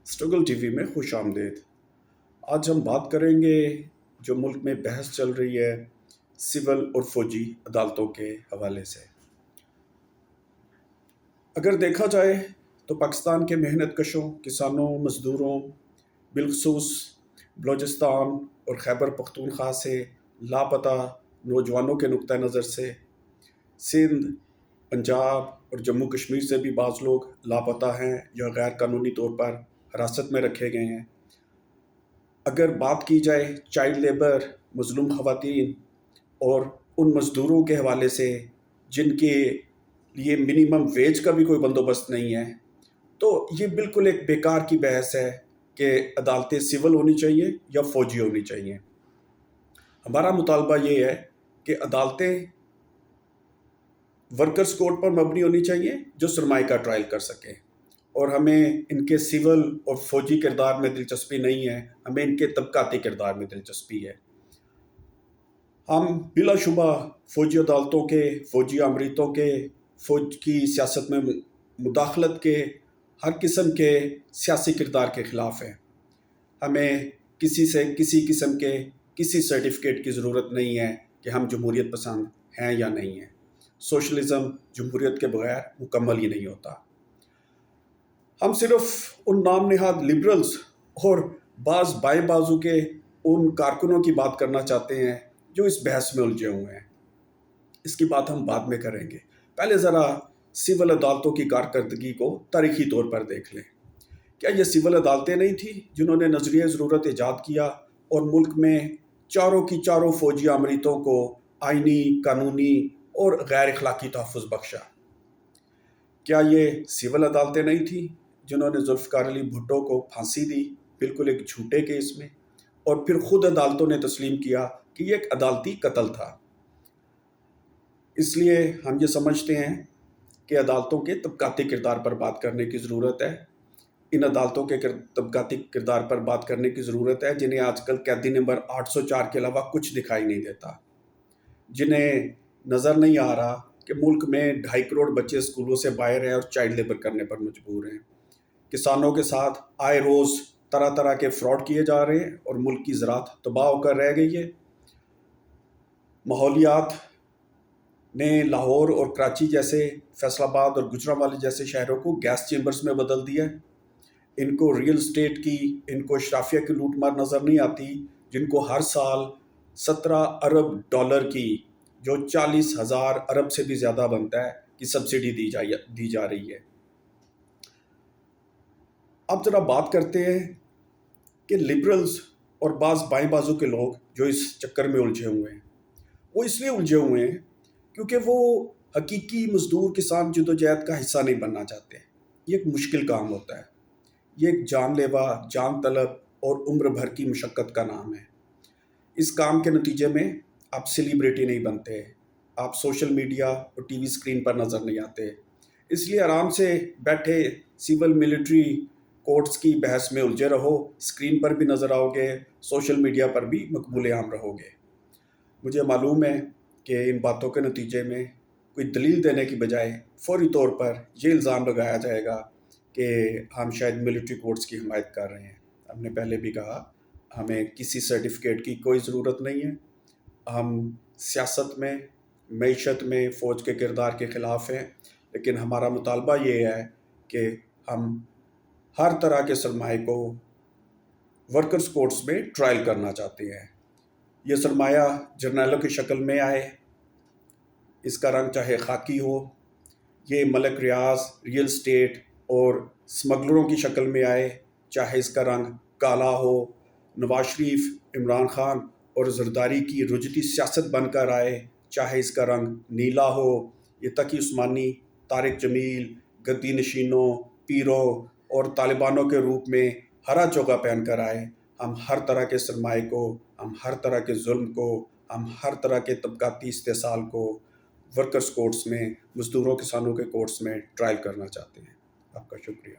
Struggle T V میں خوش آمدید۔ آج ہم بات کریں گے جو ملک میں بحث چل رہی ہے سول اور فوجی عدالتوں کے حوالے سے۔ اگر دیکھا جائے تو پاکستان کے محنت کشوں، کسانوں، مزدوروں، بالخصوص بلوچستان اور خیبر پختونخوا سے لاپتہ نوجوانوں کے نقطہ نظر سے سندھ، پنجاب اور جموں کشمیر سے بھی بعض لوگ لاپتہ ہیں یا غیر قانونی طور پر حراست میں رکھے گئے ہیں۔ اگر بات کی جائے چائلڈ لیبر، مظلوم خواتین اور ان مزدوروں کے حوالے سے جن کے لیے منیمم ویج کا بھی کوئی بندوبست نہیں ہے، تو یہ بالکل ایک بیکار کی بحث ہے کہ عدالتیں سول ہونی چاہیے یا فوجی ہونی چاہیے۔ ہمارا مطالبہ یہ ہے کہ عدالتیں ورکرز کوڈ پر مبنی ہونی چاہیے جو سرمایہ کا ٹرائل کر سکیں، اور ہمیں ان کے سول اور فوجی کردار میں دلچسپی نہیں ہے، ہمیں ان کے طبقاتی کردار میں دلچسپی ہے۔ ہم بلا شبہ فوجی عدالتوں کے، فوجی آمریتوں کے، فوج کی سیاست میں مداخلت کے، ہر قسم کے سیاسی کردار کے خلاف ہیں۔ ہمیں کسی سے کسی قسم کے کسی سرٹیفکیٹ کی ضرورت نہیں ہے کہ ہم جمہوریت پسند ہیں یا نہیں ہیں۔ سوشلزم جمہوریت کے بغیر مکمل ہی نہیں ہوتا۔ ہم صرف ان نام نہاد لبرلز اور بعض بائیں بازو کے ان کارکنوں کی بات کرنا چاہتے ہیں جو اس بحث میں الجھے ہوئے ہیں۔ اس کی بات ہم بعد میں کریں گے، پہلے ذرا سول عدالتوں کی کارکردگی کو تاریخی طور پر دیکھ لیں۔ کیا یہ سول عدالتیں نہیں تھیں جنہوں نے نظریہ ضرورت ایجاد کیا اور ملک میں چاروں کی چاروں فوجی آمریتوں کو آئینی، قانونی اور غیر اخلاقی تحفظ بخشا؟ کیا یہ سول عدالتیں نہیں تھیں جنہوں نے ذوالفقار علی بھٹو کو پھانسی دی بالکل ایک جھوٹے کیس میں، اور پھر خود عدالتوں نے تسلیم کیا کہ یہ ایک عدالتی قتل تھا؟ اس لیے ہم یہ سمجھتے ہیں کہ عدالتوں کے طبقاتی کردار پر بات کرنے کی ضرورت ہے۔ ان عدالتوں کے طبقاتی کردار پر بات کرنے کی ضرورت ہے جنہیں آج کل قیدی نمبر 804 کے علاوہ کچھ دکھائی نہیں دیتا، جنہیں نظر نہیں آ رہا کہ ملک میں 2.5 کروڑ بچے اسکولوں سے باہر ہیں اور چائلڈ لیبر کرنے پر مجبور ہیں۔ کسانوں کے ساتھ آئے روز طرح طرح کے فراڈ کیے جا رہے ہیں اور ملک کی زراعت تباہ ہو کر رہ گئی ہے۔ ماحولیات نے لاہور اور کراچی جیسے، فیصل آباد اور گجرانوالے جیسے شہروں کو گیس چیمبرز میں بدل دیا ہے۔ ان کو ریل اسٹیٹ کی، ان کو اشرافیہ کی لوٹ مار نظر نہیں آتی، جن کو ہر سال 17 ارب ڈالر کی، جو 40,000 ارب سے بھی زیادہ بنتا ہے، کی سبسڈی دی جا رہی ہے۔ اب ذرا بات کرتے ہیں کہ لبرلز اور بعض بائیں بازو کے لوگ جو اس چکر میں الجھے ہوئے ہیں، وہ اس لیے الجھے ہوئے ہیں کیونکہ وہ حقیقی مزدور کسان جدوجہد کا حصہ نہیں بننا چاہتے۔ یہ ایک مشکل کام ہوتا ہے، یہ ایک جان لیوا، جان طلب اور عمر بھر کی مشقت کا نام ہے۔ اس کام کے نتیجے میں آپ سیلیبریٹی نہیں بنتے، آپ سوشل میڈیا اور ٹی وی اسکرین پر نظر نہیں آتے، اس لیے آرام سے بیٹھے سول ملٹری کورٹس کی بحث میں الجھے رہو، اسکرین پر بھی نظر آؤ گے، سوشل میڈیا پر بھی مقبول عام رہو گے۔ مجھے معلوم ہے کہ ان باتوں کے نتیجے میں کوئی دلیل دینے کی بجائے فوری طور پر یہ الزام لگایا جائے گا کہ ہم شاید ملٹری کورٹس کی حمایت کر رہے ہیں۔ ہم نے پہلے بھی کہا، ہمیں کسی سرٹیفکیٹ کی کوئی ضرورت نہیں ہے۔ ہم سیاست میں، معیشت میں فوج کے کردار کے خلاف ہیں، لیکن ہمارا مطالبہ یہ ہے کہ ہم ہر طرح کے سرمایہ کو ورکرز کورٹس میں ٹرائل کرنا چاہتے ہیں۔ یہ سرمایہ جرنیلوں کی شکل میں آئے، اس کا رنگ چاہے خاکی ہو، یہ ملک ریاض، ریل اسٹیٹ اور سمگلروں کی شکل میں آئے، چاہے اس کا رنگ کالا ہو، نواز شریف، عمران خان اور زرداری کی رجتی سیاست بن کر آئے، چاہے اس کا رنگ نیلا ہو، یہ تقی عثمانی، طارق جمیل، گدی نشینوں، پیروں اور طالبانوں کے روپ میں ہرا چوگا پہن کر آئے، ہم ہر طرح کے سرمایہ کو، ہم ہر طرح کے ظلم کو، ہم ہر طرح کے طبقاتی استحصال کو ورکرز کورٹس میں، مزدوروں کسانوں کے کورٹس میں ٹرائل کرنا چاہتے ہیں۔ آپ کا شکریہ۔